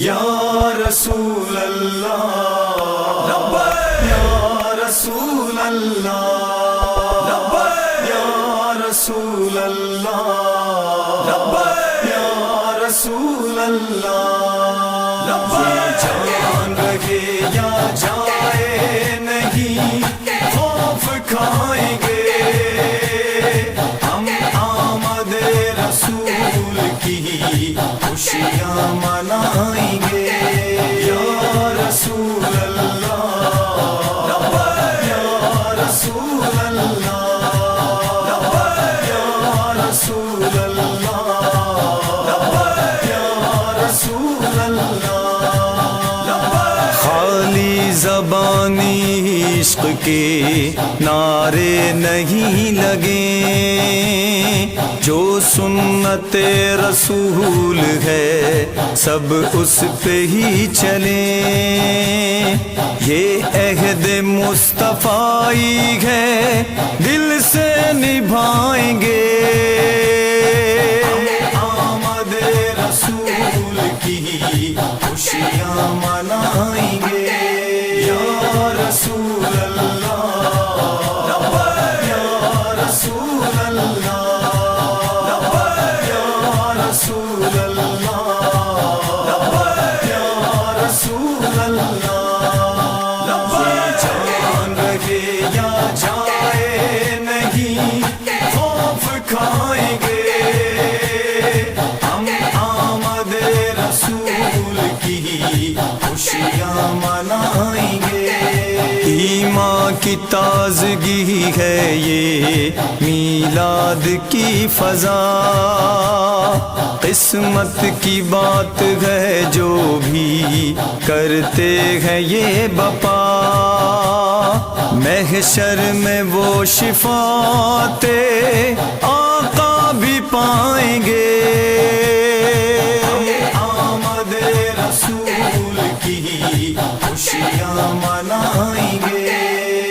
یا رسول اللہ لبیک یا رسول اللہ لبیک یا رسول اللہ لبیک یا رسول اللہ لبیک جان رہے یا جائے نہیں خوف کھائیں گے ہم آمد رسول کی خوشیاں منائیں گے یا رسول اللہ لبیک یا رسول اللہ لبیک یا رسول اللہ لبیک یا رسول اللہ لبیک خالی زبانی عشق کے نعرے نہیں لگیں جو سنت رسول ہے سب اس پہ ہی چلیں یہ عہد مصطفی ہے دل سے نبھائیں گے آمد رسول کی خوشیاں منائیں گے یا رسول اللہ لبیک یا رسول اللہ لبیک یا رسول اللہ لبیک یا رسول اللہ لبیک جان رہے یا جائے نہیں خوف کھائیں گے ہم آمد رسول کی خوشیاں منائیں گے ایمان کی تازگی ہے یہ میلاد کی فضا قسمت کی بات ہے جو بھی کرتے ہیں یہ بپا محشر میں وہ شفاعت آقا بھی پائیں گے آمد رسول کی خوشیاں منائیں گے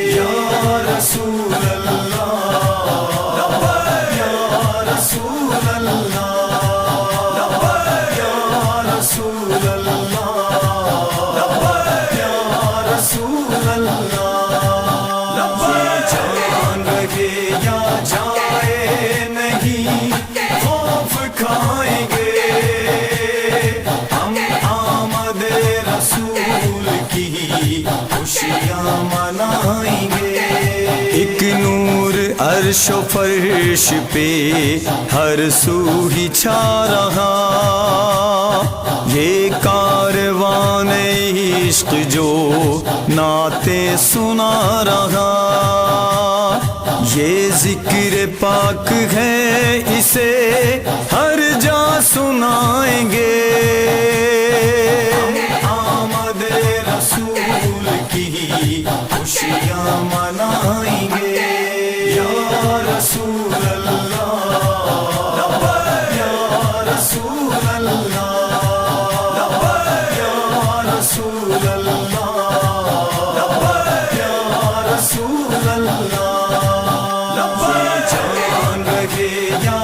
یا رسول اللہ لبیک یا رسول اللہ لبیک یا رسول اللہ لبیک یا رسول اللہ لبیک جان رہے یا جائے نہیں خوف کھائیں گے ہم آمد رسول کی خوشیاں منائیں گے ایک نور عرش و فرش پہ ہر سو ہی چھا رہا یہ کاروان عشق جو نعتیں سنا رہا یہ ذکر پاک ہے اسے ہر جا سنائیں گے آمد رسول کی خوشیاں منائیں گے یا رسول اللہ لبیک یا رسول اللہ لبیک یا رسول اللہ لبیک یا رسول اللہ لبیک جان رہے یا